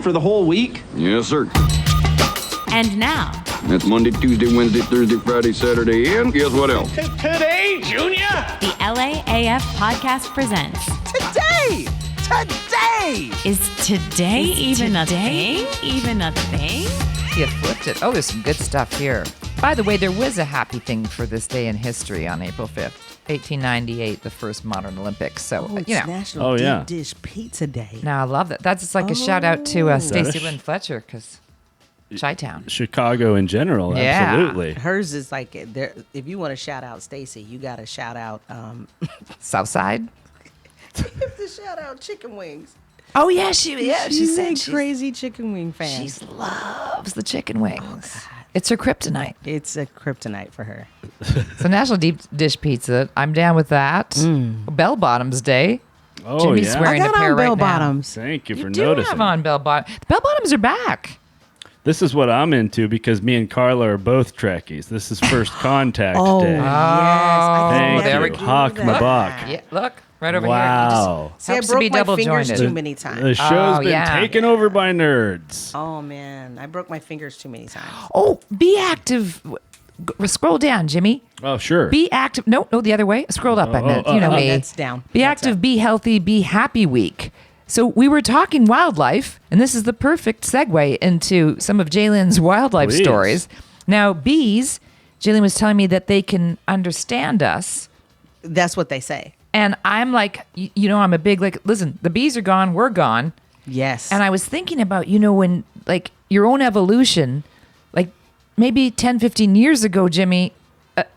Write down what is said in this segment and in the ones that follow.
for the whole week? Yes, sir. And now, That's Monday, Tuesday, Wednesday, Thursday, Friday, Saturday, and guess what else? Today, Junior? the LAAF podcast presents. Today! Is today even a thing? Even a thing? You flipped it. Oh, there's some good stuff here. By the way, there was a happy thing for this day in history on April 5th, 1898, the first modern Olympics. So, It's you know. National yeah. Deep Dish Pizza Day. Now, I love that. That's just like a shout out to Stacey That Lynn Fletcher, because Chi-Town. Chicago in general, Yeah. absolutely. Hers is like, there. If you want to shout out Stacy, you got to shout out. Southside? You have to shout out chicken wings. Oh, yeah, she She's said a crazy chicken wing fan. she loves the chicken wings. It's her kryptonite. It's a kryptonite for her. So National Deep Dish Pizza, I'm down with that. Bell Bottoms Day. Oh, Jimmy's yeah. wearing I a got pair on bell right now. bottoms. Thank you, You for do noticing. have on bell bottoms. The bell bottoms are back. This is what I'm into because me and Carla are both Trekkies. This is first contact Oh, day. yes. I Thank there you. we go. Hawk my buck. Yeah, look, right over Wow. here. See, I Helps to broke be my double fingers jointed. too many The times. show's been yeah. taken over by nerds. Oh, man. I broke my fingers too many times. Oh, be active. Scroll down, Jimmy. Oh, sure. Be active. No, the other way. Scroll up. I meant, oh, you know oh. me. That's down. Be That's active, up. be healthy, be happy week. So we were talking wildlife, and this is the perfect segue into some of Jaylyn's wildlife Please. stories. Now, bees, Jaylyn was telling me that they can understand us. That's what they say. And I'm like, you know, I'm a big, like, listen, the bees are gone, we're gone. Yes. And I was thinking about, you know, when, like, your own evolution, like maybe 10, 15 years ago, Jimmy,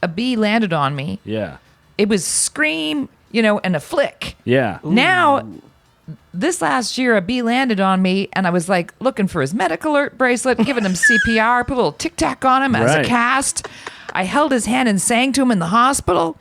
a bee landed on me. Yeah. It was scream, you know, and a flick. Yeah. Now, this last year, a bee landed on me, and I was like looking for his medical alert bracelet, giving him CPR, put a little tic tac on him as a Right. cast. I held his hand and sang to him in the hospital.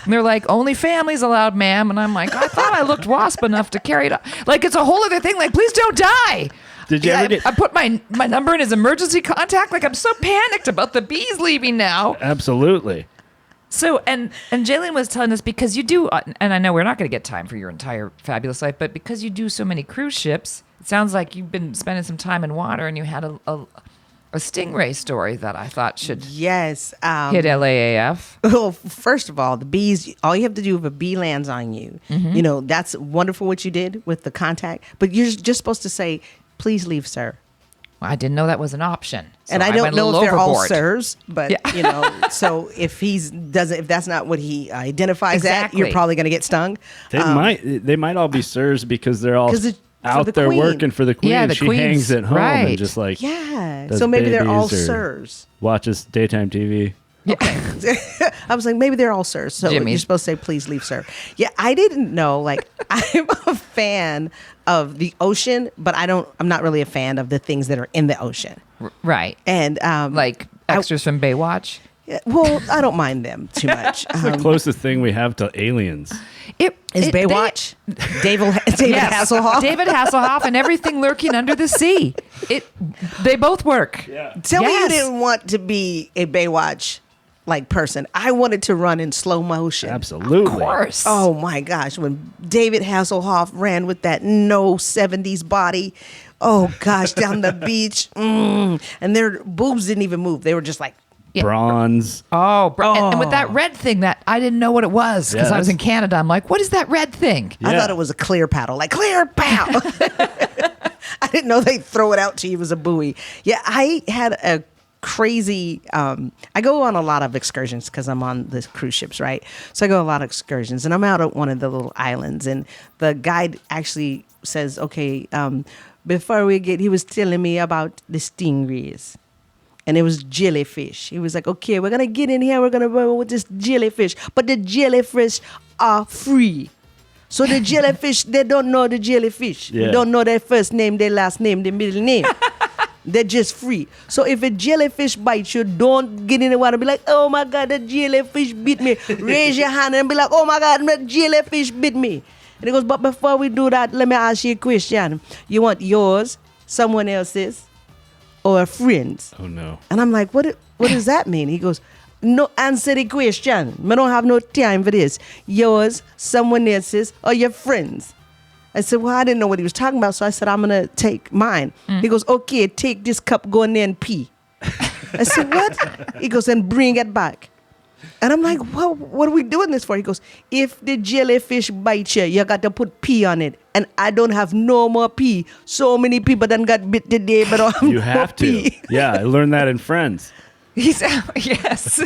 And they're like, only families allowed, ma'am. And I'm like, I thought I looked wasp enough to carry it up. Like, it's a whole other thing. Like, please don't die. Did you Yeah, ever get... I put my number in his emergency contact. Like, I'm so panicked about the bees leaving now. Absolutely. So, and Jaylyn was telling us, because you do, and I know we're not going to get time for your entire fabulous life, but because you do so many cruise ships, it sounds like you've been spending some time in water, and you had a stingray story that I thought should yes. hit LAAF. Well, first of all, the bees, all you have to do if a bee lands on you, Mm-hmm. you know, that's wonderful what you did with the contact, but you're just supposed to say, please leave, sir. I didn't know that was an option. So And I don't went a know if little they're all overboard. sirs, but Yeah. you know, so if if that's not what he identifies Exactly. at, you're probably going to get stung. They might all be sirs because they're all 'Cause for out the there queen. working for the queen. Yeah, the she queen's- hangs at home right. and just like Yeah. does So maybe they're all babies or sirs. watches daytime TV. I was like, maybe they're all sirs. So Jimmy. you're supposed to say, please leave, sir. Yeah, I didn't know. Like, I'm a fan of the ocean, but I'm not really a fan of the things that are in the ocean. Right. And Like extras from Baywatch. well, I don't mind them too much. The closest thing we have to aliens. Is Baywatch? David Yes. Hasselhoff? David Hasselhoff and everything lurking under the sea. They both work. Yeah. Tell me you Yes. didn't want to be a Baywatch like person. I wanted to run in slow motion. Absolutely. Of course. Oh my gosh, when David Hasselhoff ran with that no 70s body, oh gosh, down the beach, and their boobs didn't even move. They were just like, Yeah. Bronze. Oh, bro. And with that red thing that I didn't know what it was because Yeah, I was in Canada. I'm like, what is that red thing? I Yeah. thought it was a clear paddle, like clear paddle. I didn't know they'd throw it out to you as a buoy. Yeah, I had a crazy, I go on a lot of excursions because I'm on the cruise ships, right? So I go on a lot of excursions and I'm out at one of the little islands and the guide actually says, okay, before he was telling me about the stingrays. And it was jellyfish. He was like, okay, we're going to get in here. We're going to run with this jellyfish. But the jellyfish are free. So the jellyfish, they don't know the jellyfish. Yeah. They don't know their first name, their last name, their middle name. They're just free. So if a jellyfish bites you, don't get in the water and be like, oh my God, the jellyfish bit me. Raise your hand and be like, oh my God, the jellyfish bit me. And he goes, but before we do that, let me ask you a question. You want yours, someone else's, or a friend's? Oh no. And I'm like, what does that mean? He goes, no, answer the question. I don't have no time for this. Yours, someone else's, or your friends. I said, well, I didn't know what he was talking about. So I said, I'm going to take mine. He goes, okay, take this cup, go in there and pee. I said, what? He goes, and bring it back. And I'm like, well, what are we doing this for? He goes, if the jellyfish bite you, you got to put pee on it. And I don't have no more pee. So many people done got bit today, but I don't have You no have to. pee. Yeah, I learned that in Friends. He's yes.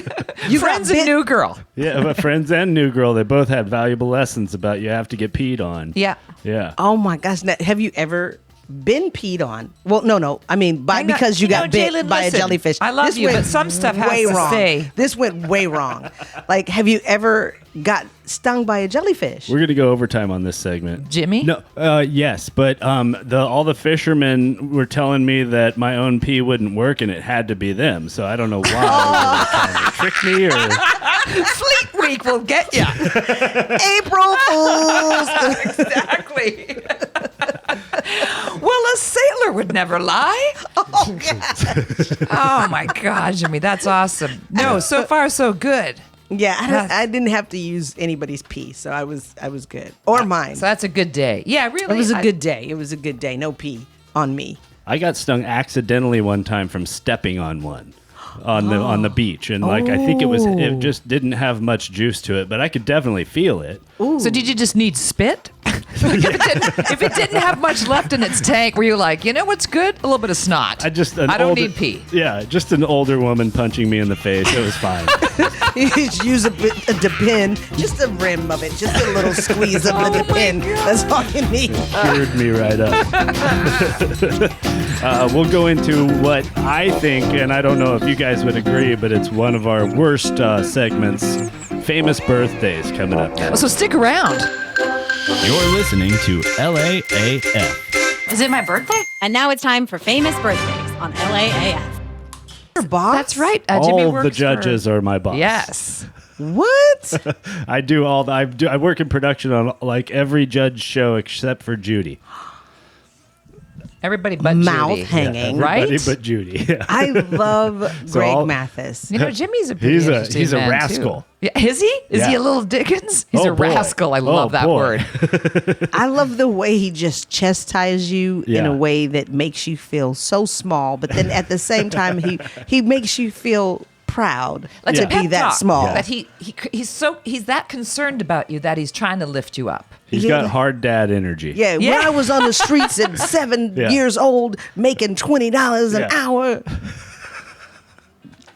You Friends got and bit- New Girl. Yeah, but Friends and New Girl, they both had valuable lessons about you have to get peed on. Yeah. Yeah. Oh my gosh! Now, have you ever been peed on? Well, no. I mean, Hang on. because you got bit Jaylyn, by listen. a jellyfish. I love This you, went but some stuff has way to wrong. stay. This went way wrong. Like, have you ever got stung by a jellyfish? We're gonna go overtime on this segment. Jimmy? No, yes, but all the fishermen were telling me that my own pee wouldn't work, and it had to be them. So I don't know why they were trying to trick me or. Fleet Week will get you. April Fools. Exactly. Well, a sailor would never lie. Oh, gosh. Oh my God, Jimmy, that's awesome. No, so far so good. Yeah, I didn't have to use anybody's pee, so I was good, or mine. So that's a good day. Yeah, really. It was a good day. It was a good day. No pee on me. I got stung accidentally one time from stepping on one on the beach, and I think it just didn't have much juice to it, but I could definitely feel it. So did you just need spit? If it didn't have much left in its tank, were you like, you know what's good? A little bit of snot. I don't need pee. Yeah, just an older woman punching me in the face. It was fine. You just use a depend, just the rim of it, just a little squeeze of the depend. That's all you need. Cured me right up. We'll go into what I think, and I don't know if you guys would agree, but it's one of our worst segments. Famous birthdays coming up next. So stick around. You're listening to LAAF. Is it my birthday? And now it's time for famous birthdays on LAAF. Your boss? That's right. Jimmy All works the judges for... are my boss. Yes. What? I do all the. I work in production on like every judge show except for Judy. Everybody but Mouth Judy. hanging. Everybody Right? but Judy. Yeah. I love Greg all- Mathis. You know, Jimmy's a pretty He's a interesting man, rascal. too. Yeah, is he? Is he Yeah. a little Dickens? He's Oh, a boy. rascal. I Oh, love that boy. word. I love the way he just chastises you in Yeah. a way that makes you feel so small, but then at the same time he makes you feel proud Like to a pep be that talk. small. But he's that concerned about you that he's trying to lift you up. He's Yeah. got hard dad energy. Yeah, Yeah. when I was on the streets at 7 Yeah. years old, making $20 an Yeah. hour,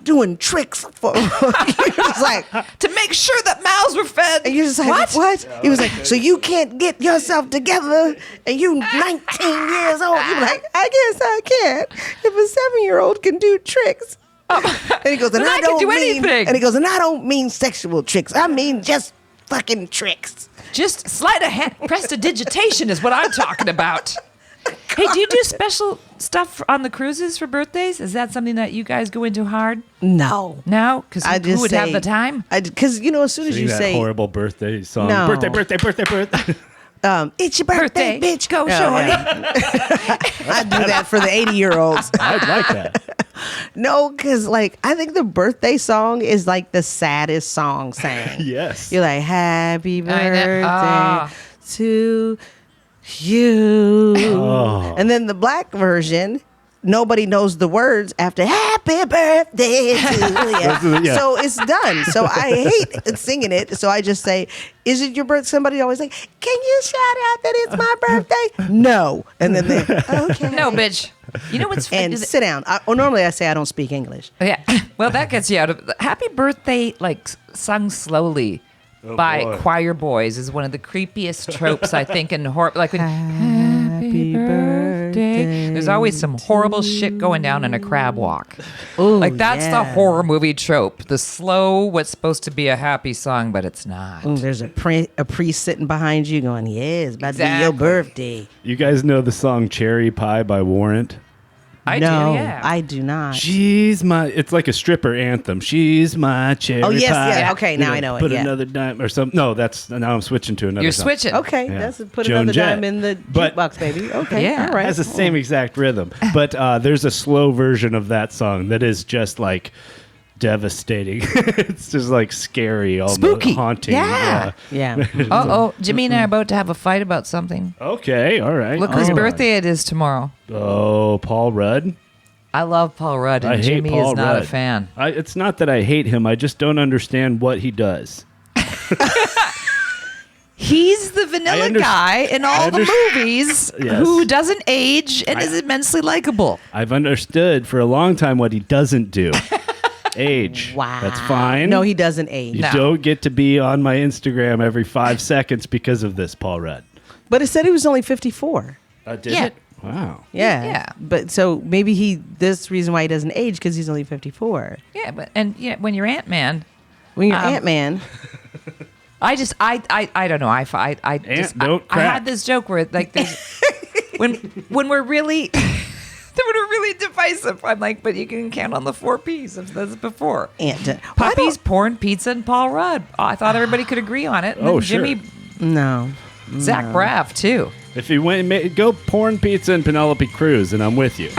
doing tricks for. He was like, To make sure that mouths were fed. and you're just like, what? He was like, so you can't get yourself together, and you 19 years old. You're like, I guess I can. If a 7-year-old can do tricks. And he goes, and Then I I can don't do mean, anything. and he goes, and I don't mean sexual tricks. I mean just fucking tricks. Just sleight of hand, prestidigitation is what I'm talking about. Hey, do you do special stuff on the cruises for birthdays? Is that something that you guys go into hard? No. No? Because I just who would have the time? Because, as soon as Sing you that say, horrible birthday song. No. Birthday. it's your birthday, bitch. Go, Yeah, shorty. yeah. I do that for the 80-year-olds. I'd like that. No, because, I think the birthday song is, the saddest song sang. Yes. You're like, happy I know. birthday Ah. to you. Oh. And then the black version, nobody knows the words after happy birthday to you. Yeah. So it's done. So I hate singing it. So I just say, is it your birthday? Somebody always like, can you shout out that it's my birthday? No. And then they, okay. No, bitch. You know what's And sit down. Normally I say I don't speak English. Yeah. Well, that gets you out of happy birthday, sung slowly by boy. choir boys is one of the creepiest tropes I think in horror. Like when happy birthday. There's always some horrible shit going down in a crab walk. Ooh, That's the yeah. horror movie trope. The slow, what's supposed to be a happy song, but it's not. Ooh, there's a priest sitting behind you going, yeah, it's about to be your Exactly. birthday. You guys know the song Cherry Pie by Warrant? I No, do, yeah. I do not. It's like a stripper anthem. She's my cherry Oh, yes, pie. yeah. Okay, now I know it, Put yeah. another dime or something. No, now I'm switching to another You're song. switching. Okay, Yeah. that's put Joan another Jett. dime in the But- jukebox, baby. Okay, Yeah. all right. It has the same exact rhythm. But there's a slow version of that song that is just devastating. It's just like scary, almost Spooky. haunting. Yeah. Oh, Jimmy and I are about to have a fight about something. Okay, all right. Look whose birthday it is tomorrow. Oh, Paul Rudd. I love Paul Rudd, and I hate Jimmy Paul is not Rudd. a fan. It's not that I hate him. I just don't understand what he does. He's the vanilla guy in all the movies Yes. who doesn't age and is immensely likable. I've understood for a long time what he doesn't do. Age. Wow. That's fine. No, he doesn't age. You No. don't get to be on my Instagram every 5 seconds because of this, Paul Rudd. But it said he was only 54. Did Yeah. it? Wow. Yeah. But so maybe this reason why he doesn't age because he's only 54. Yeah, but when you're Ant-Man, When you're Ant-Man, I don't know. I don't I crack. had this joke where like there's, when we're really when we're really divisive, I'm like, but you can count on the 4 P's of this before. Puppies, porn, pizza, and Paul Rudd. I thought everybody could agree on it. And Oh, then sure. Jimmy, No. Zach Braff too. If he went, go porn, pizza, and Penelope Cruz, and I'm with you.